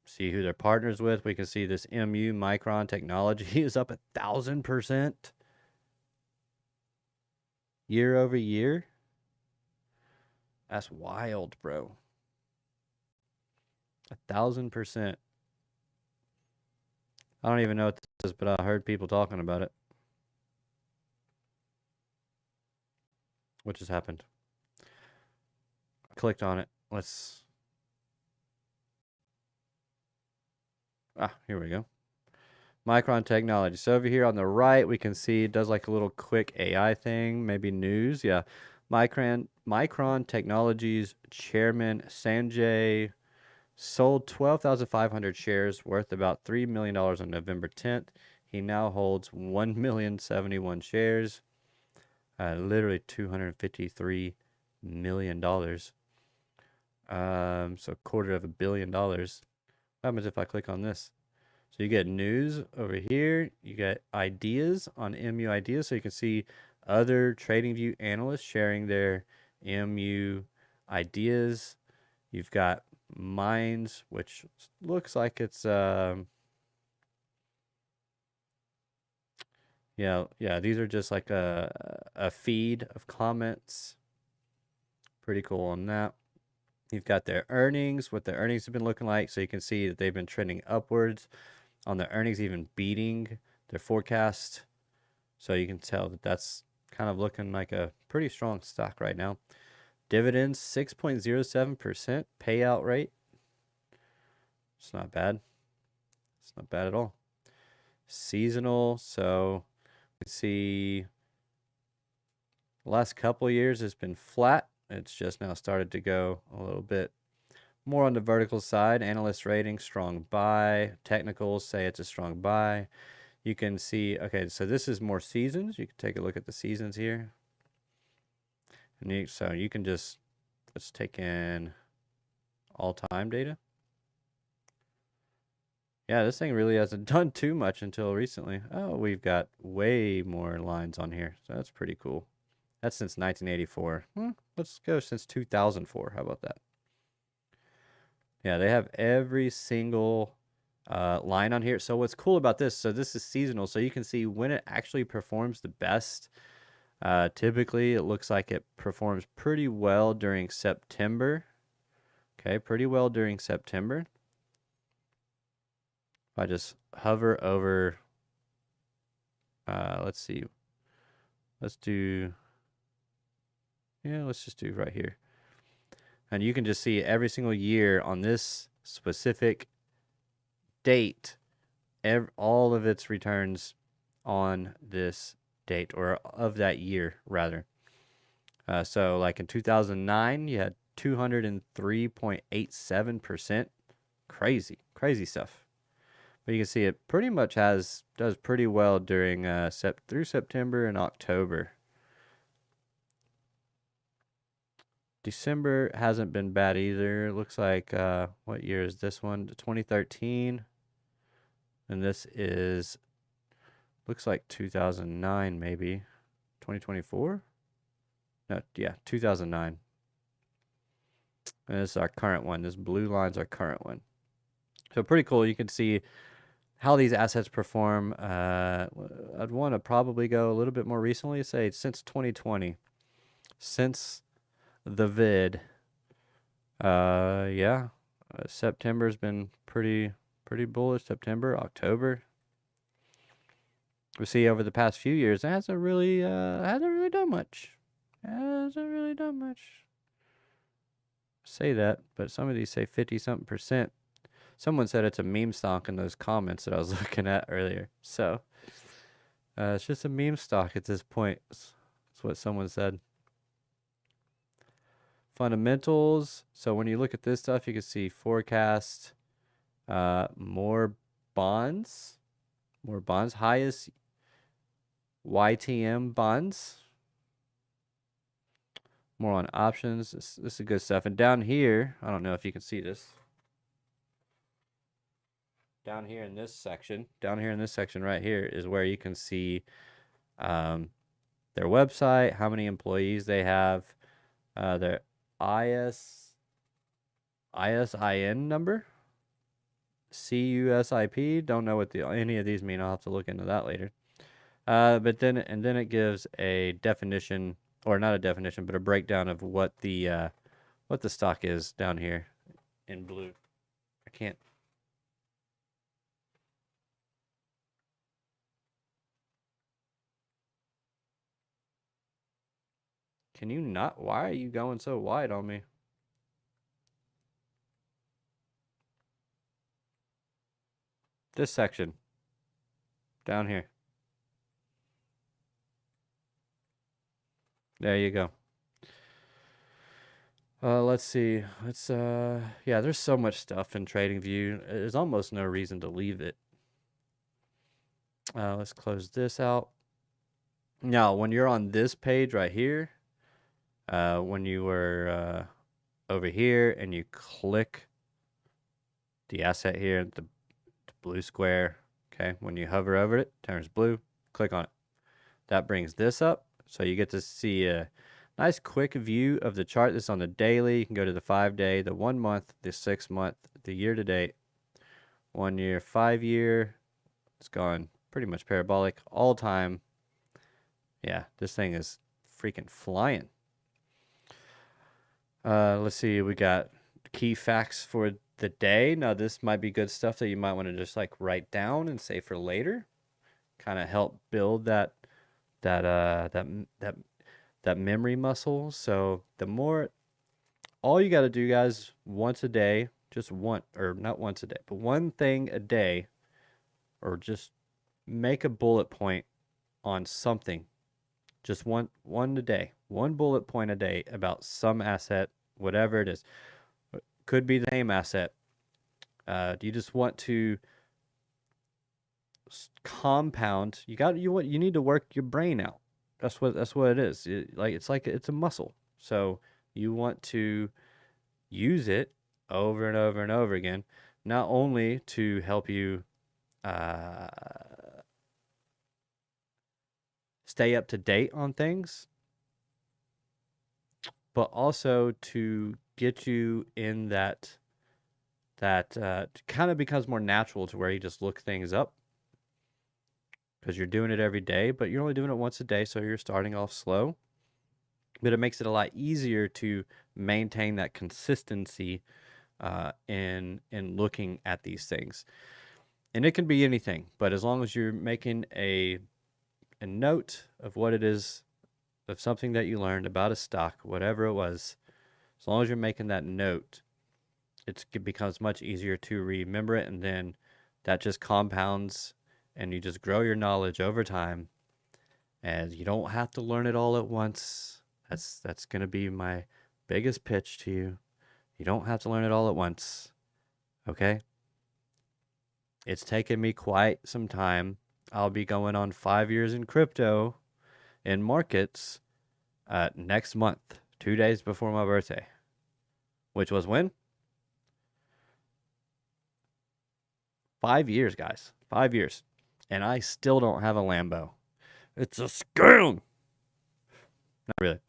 see who they're partners with. We can see this MU Micron Technology is up 1,000% year over year. That's wild, bro. 1,000%. I don't even know what this is, but I heard people talking about it. What just happened? I clicked on it. Here we go. Micron Technology. So over here on the right, we can see it does like a little quick AI thing, maybe news. Yeah. Micron Technologies chairman Sanjay sold 12,500 shares worth about $3 million on November 10th. He now holds 1,071 shares, literally $253 million. So $250 million. What happens if I click on this? So you get news over here. You get ideas on MU ideas. So you can see other TradingView analysts sharing their MU ideas. You've got mines, which looks like it's yeah, these are just like a feed of comments. Pretty cool on that. You've got their earnings, what the earnings have been looking like. So you can see that they've been trending upwards on the earnings, even beating their forecast. So you can tell that that's kind of looking like a pretty strong stock right now. Dividends, 6.07% payout rate. It's not bad. It's not bad at all. Seasonal, so you can see the last couple of years has been flat. It's just now started to go a little bit more on the vertical side. Analyst rating, strong buy. Technicals say it's a strong buy. You can see, okay, so this is more seasons. You can take a look at the seasons here. And so you can just, let's take in all-time data. Yeah, this thing really hasn't done too much until recently. Oh, we've got way more lines on here. So that's pretty cool. That's since 1984. Let's go since 2004. How about that? Yeah, they have every single line on here. So what's cool about this, so this is seasonal, so you can see when it actually performs the best. Typically, it looks like it performs pretty well during September. Okay, pretty well during September. If I just hover over, let's see. Let's do, yeah, let's just do right here. And you can just see every single year on this specific date, all of its returns on this date, or of that year, rather. So like in 2009, you had 203.87%. Crazy stuff. But you can see it pretty much does pretty well during through September and October. December hasn't been bad either. It looks like, what year is this one? 2013. And this is, looks like 2009 maybe. 2024? No, yeah, 2009. And this is our current one. This blue line's our current one. So pretty cool. You can see how these assets perform. I'd want to probably go a little bit more recently, say since 2020. Since the vid. Yeah. September's been pretty bullish. September, October. We see over the past few years, it hasn't really done much. Hasn't really done much. Say that, but some of these say 50-something percent. Someone said it's a meme stock in those comments that I was looking at earlier. So, it's just a meme stock at this point. That's what someone said. Fundamentals. So when you look at this stuff, you can see forecast, more bonds, highest YTM bonds. More on options. This is good stuff. And down here, I don't know if you can see this. Down here in this section right here is where you can see their website, how many employees they have, their ISIN number, CUSIP. Don't know what any of these mean. I'll have to look into that later. But then it gives a definition, or not a definition, but a breakdown of what the stock is down here in blue. I can't. Can you not? Why are you going so wide on me? This section. Down here. There you go. Let's see. Yeah, there's so much stuff in TradingView. There's almost no reason to leave it. Let's close this out. Now, when you're on this page right here, when you were over here and you click the asset here, the blue square. Okay, when you hover over it, it turns blue. Click on it. That brings this up, so you get to see a nice quick view of the chart. This is on the daily. You can go to the 5-day, the 1 month, the 6 month, the year to date, 1 year, 5 year. It's gone pretty much parabolic all time. Yeah, this thing is freaking flying. Let's see, we got key facts for the day. Now this might be good stuff that you might want to just like write down and save for later. Kind of help build that memory muscle. So the more, all you got to do, guys, once a day, just one, or not once a day, but one thing a day, or just make a bullet point on something. Just one a day, one bullet point a day about some asset, whatever it is. Could be the same asset. You just want to compound. You need to work your brain out. That's what it is. It's a muscle. So you want to use it over and over and over again, not only to help you stay up to date on things, but also to get you in that kind of becomes more natural to where you just look things up because you're doing it every day, but you're only doing it once a day, so you're starting off slow. But it makes it a lot easier to maintain that consistency in looking at these things. And it can be anything, but as long as you're making a note of what it is, of something that you learned about a stock, whatever it was, as long as you're making that note, it becomes much easier to remember it, and then that just compounds and you just grow your knowledge over time, and you don't have to learn it all at once. That's going to be my biggest pitch to you. You don't have to learn it all at once. Okay? It's taken me quite some time. I'll be going on 5 years in crypto in markets next month, 2 days before my birthday, which was when? 5 years, guys. 5 years. And I still don't have a Lambo. It's a scam. Not really.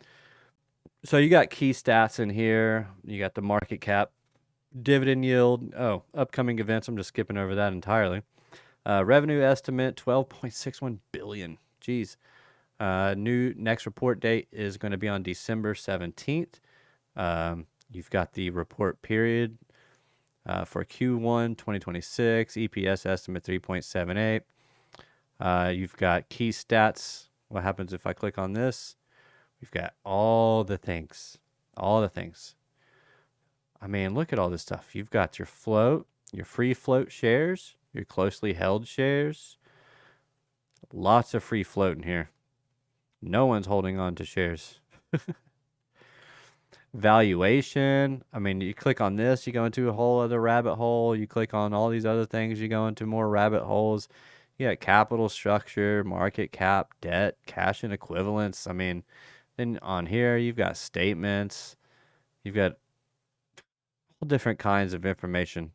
So you got key stats in here. You got the market cap, dividend yield. Oh, upcoming events. I'm just skipping over that entirely. Revenue estimate, 12.61 billion. Jeez. New next report date is going to be on December 17th. You've got the report period for Q1 2026. EPS estimate 3.78. You've got key stats. What happens if I click on this? We've got all the things. All the things. I mean, look at all this stuff. You've got your float, your free float shares, your closely held shares. Lots of free float in here. No one's holding on to shares. Valuation. I mean, you click on this, you go into a whole other rabbit hole. You click on all these other things, you go into more rabbit holes. You got capital structure, market cap, debt, cash and equivalents. I mean, then on here, you've got statements. You've got all different kinds of information.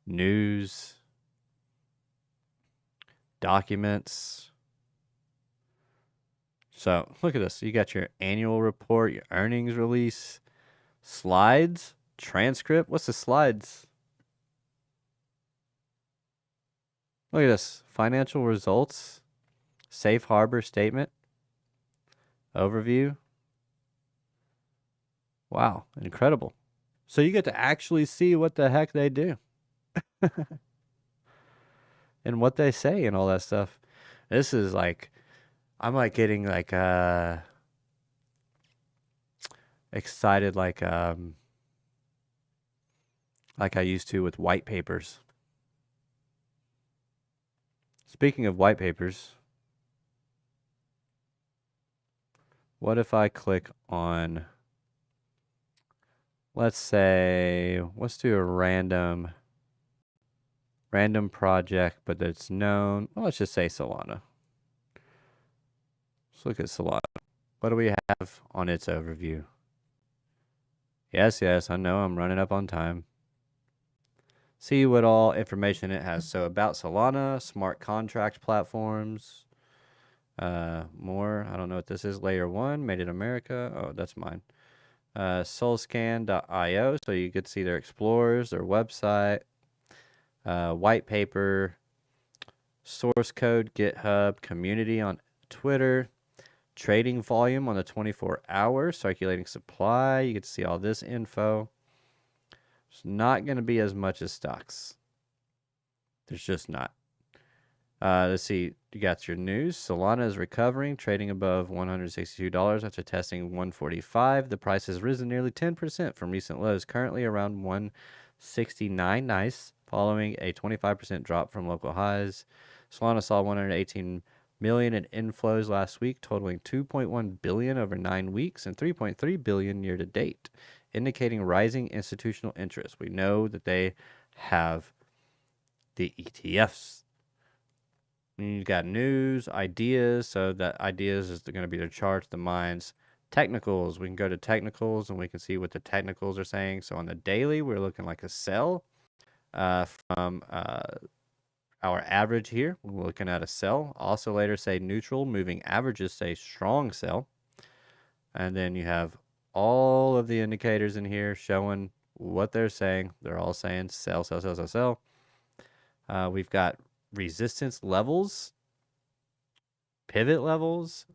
News. Documents. So look at this. You got your annual report, your earnings release, slides, transcript. What's the slides? Look at this. Financial results, safe harbor statement, overview. Wow, incredible. So you get to actually see what the heck they do and what they say and all that stuff. This is like, I'm like getting like excited like I used to with white papers. Speaking of white papers, what if I click on, let's do a random project, but that's known. Well, let's just say Solana. Let's look at Solana. What do we have on its overview? Yes, I know I'm running up on time. see what all information it has. So about Solana, smart contract platforms, more. I don't know what this is. Layer 1, made in America. Oh, that's mine. Solscan.io, so you could see their explorers, their website, white paper, source code, GitHub, community on Twitter, trading volume on the 24 hours, circulating supply. You get to see all this info. It's not going to be as much as stocks. There's just not. Let's see. You got your news. Solana is recovering, trading above $162 after testing 145. The price has risen nearly 10% from recent lows, currently around 169. Nice. Following a 25% drop from local highs. Solana saw 118 million in inflows last week, totaling 2.1 billion over 9 weeks and 3.3 billion year to date, indicating rising institutional interest. We know that they have the ETFs. You got news, ideas, so that ideas is going to be their charts, the mines. Technicals, we can go to technicals and we can see what the technicals are saying. So on the daily, we're looking like a sell from our average here. We're looking at a sell. Oscillator say neutral, moving averages say strong sell. And then you have all of the indicators in here showing what they're saying. They're all saying sell, sell, sell, sell, sell. We've got resistance levels, pivot levels,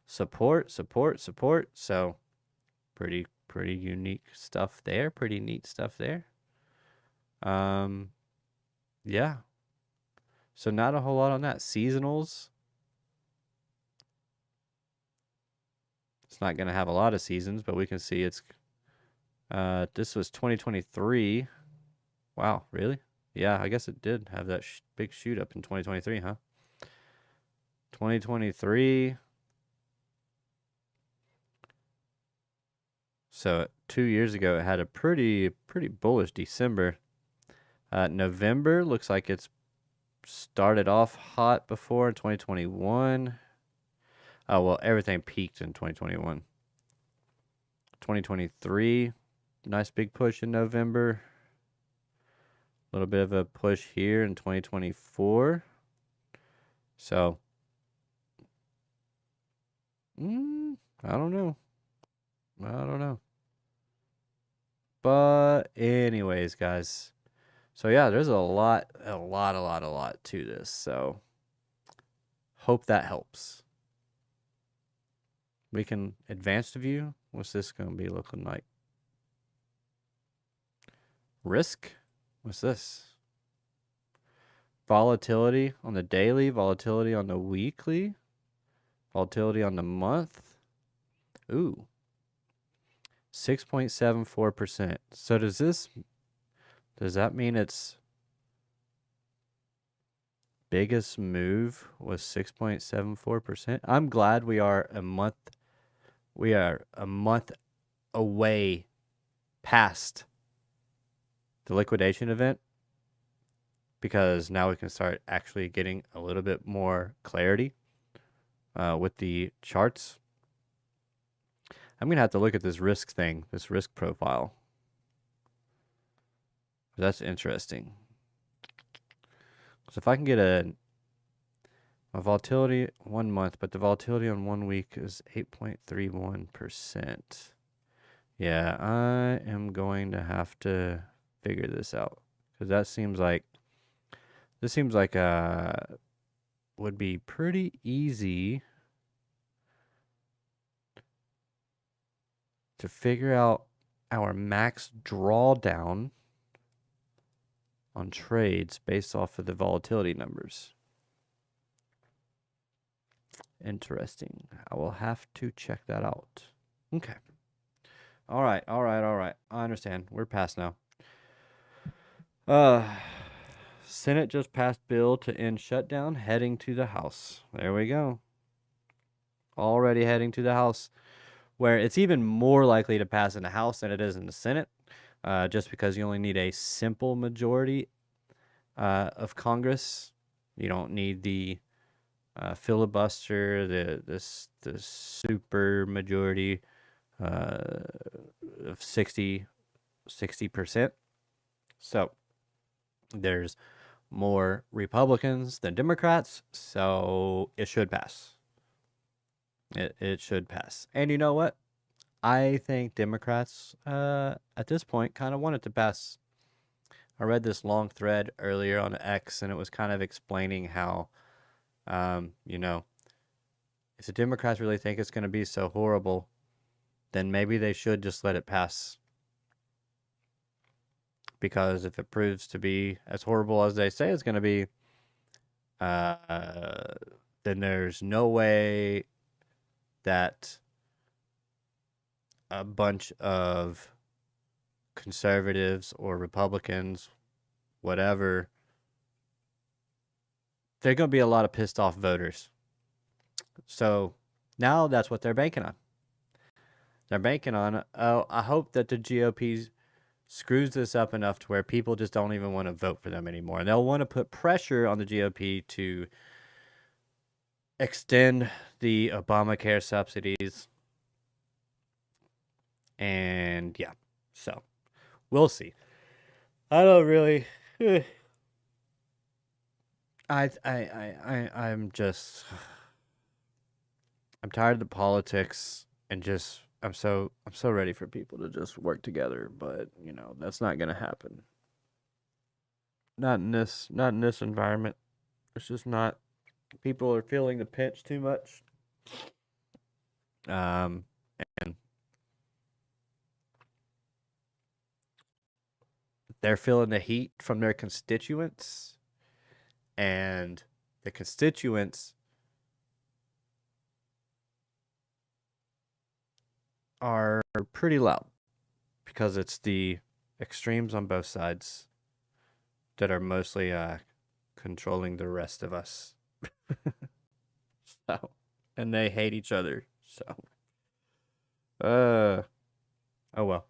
support, support, support. So pretty unique stuff there. Pretty neat stuff there. Yeah. So not a whole lot on that. Seasonals. It's not going to have a lot of seasons, but we can see it's this was 2023. Wow, really? Yeah, I guess it did have that big shoot up in 2023, huh? 2023. So 2 years ago, it had a pretty bullish December. November looks like it's started off hot before in 2021. Oh, well, everything peaked in 2021. 2023, nice big push in November. A little bit of a push here in 2024. So, I don't know. I don't know. But anyways, guys. So yeah, there's a lot to this. So hope that helps. We can advance the view. What's this going to be looking like? Risk? What's this? Volatility on the daily, volatility on the weekly, volatility on the month. Ooh. 6.74%. So does that mean its biggest move was 6.74%? I'm glad we are a month away past the liquidation event, because now we can start actually getting a little bit more clarity with the charts. I'm going to have to look at this risk thing, this risk profile. That's interesting. So if I can get a volatility 1 month, but the volatility on 1 week is 8.31%. Yeah, I am going to have to figure this out, because this seems like would be pretty easy to figure out our max drawdown on trades based off of the volatility numbers. Interesting. I will have to check that out. Okay. All right. I understand. We're past now. Senate just passed bill to end shutdown, heading to the House. There we go. Already heading to the House, where it's even more likely to pass in the House than it is in the Senate, just because you only need a simple majority of Congress. You don't need the filibuster, the super majority of 60%. So There's more Republicans than Democrats, so it should pass. It should pass. And you know what? I think Democrats, at this point, kind of want it to pass. I read this long thread earlier on X, and it was kind of explaining how, you know, if the Democrats really think it's going to be so horrible, then maybe they should just let it pass. Because if it proves to be as horrible as they say it's going to be, then there's no way that a bunch of conservatives or Republicans, whatever, there are going to be a lot of pissed off voters. So now that's what they're banking on. They're banking on, oh, I hope that the GOP screws this up enough to where people just don't even want to vote for them anymore. And they'll want to put pressure on the GOP to extend the Obamacare subsidies. And yeah, so we'll see. I don't really. I'm just. I'm tired of the politics and just. I'm so ready for people to just work together, but you know that's not gonna happen. Not in this environment. It's just not. People are feeling the pinch too much. And they're feeling the heat from their constituents, and the constituents are pretty loud because it's the extremes on both sides that are mostly controlling the rest of us. So, and they hate each other. So, oh well.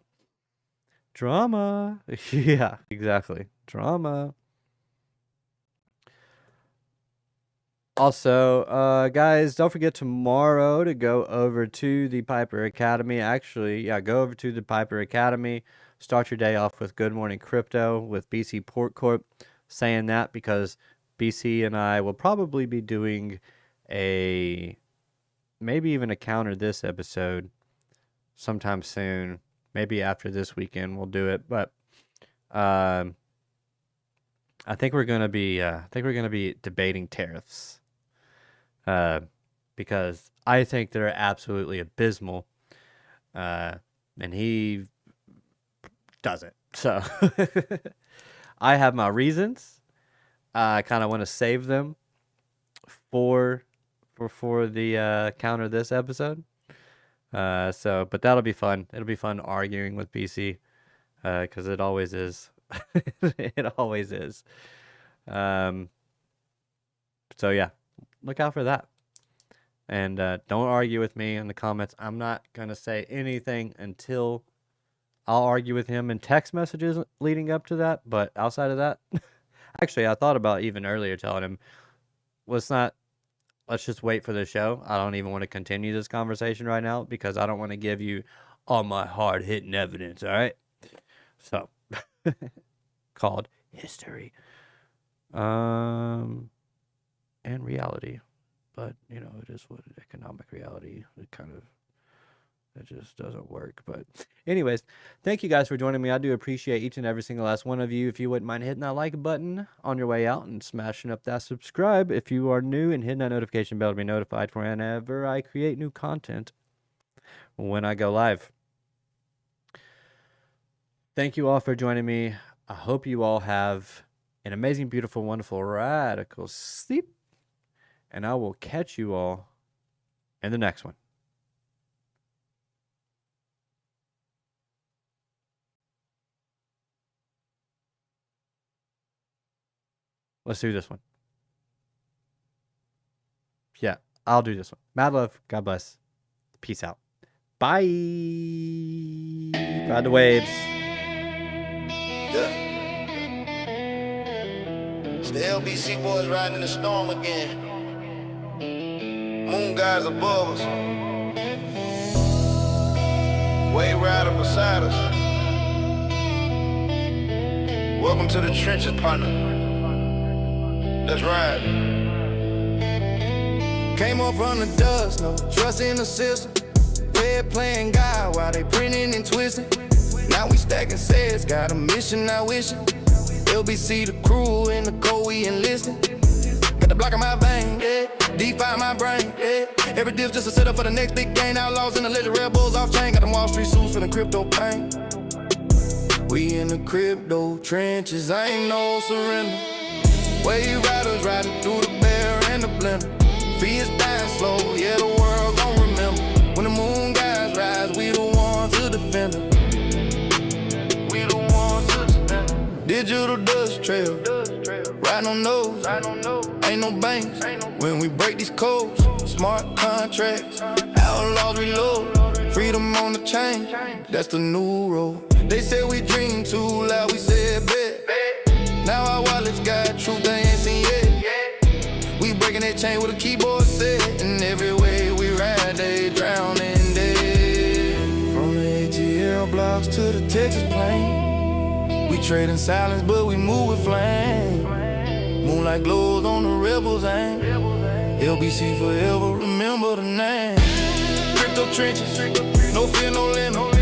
Drama. Yeah, exactly. Drama. Also, guys, don't forget tomorrow to go over to the Piper Academy. Actually, yeah, go over to the Piper Academy. Start your day off with Good Morning Crypto with BC Port Corp. Saying that because BC and I will probably be doing maybe even a counter this episode sometime soon. Maybe after this weekend we'll do it, but I think we're gonna be debating tariffs. Because I think they're absolutely abysmal, and he doesn't. So I have my reasons. I kind of want to save them for the counter this episode. But that'll be fun. It'll be fun arguing with BC, because it always is. It always is. So yeah. Look out for that. And don't argue with me in the comments. I'm not going to say anything until I'll argue with him in text messages leading up to that. But outside of that, actually, I thought about even earlier telling him, let's just wait for the show. I don't even want to continue this conversation right now because I don't want to give you all my hard-hitting evidence, all right? So, called history. And reality, but you know it is what economic reality. It just doesn't work. But anyways, thank you guys for joining me. I do appreciate each and every single last one of you. If you wouldn't mind hitting that like button on your way out and smashing up that subscribe if you are new, and hitting that notification bell to be notified for whenever I create new content when I go live. Thank you all for joining me. I hope you all have an amazing, beautiful, wonderful, radical sleep. And I will catch you all in the next one. Let's do this one. Yeah, I'll do this one. Mad love. God bless. Peace out. Bye. Ride the waves. Yeah. It's the LBC boys riding in the storm again. Moon guys above us. Wave rider beside us. Welcome to the trenches, partner. Let's ride. Came up from the dust, no trust in the system. Fed playing God while they printing and twisting. Now we stacking sets, got a mission, not wishing. LBC the crew in the code we enlisting. Got the block in my vein, yeah. DeFi my brain, yeah. Every dip's just a setup for the next big game. Outlaws in the legend, rebels off chain. Got them Wall Street suits for the crypto pain. We in the crypto trenches, I ain't no surrender. Wave riders riding through the bear and the blender. Fears dying slow, yeah, the world gon' remember. When the moon guys rise, we the ones to defend them. We the ones to defend them. Digital dust trail, riding on those, ain't no banks. When we break these codes, smart contracts, outlaws reload, freedom on the chain, that's the new road. They said we dream too loud, we said bet. Now our wallets got truth they ain't seen yet. We breaking that chain with a keyboard set, and every way we ride, they drowning dead. From the ATL blocks to the Texas plain, we trade in silence, but we move with flame. Moonlight glows on the rebels' aim. LBC forever, remember the name. Crypto trenches, no fear, no limit.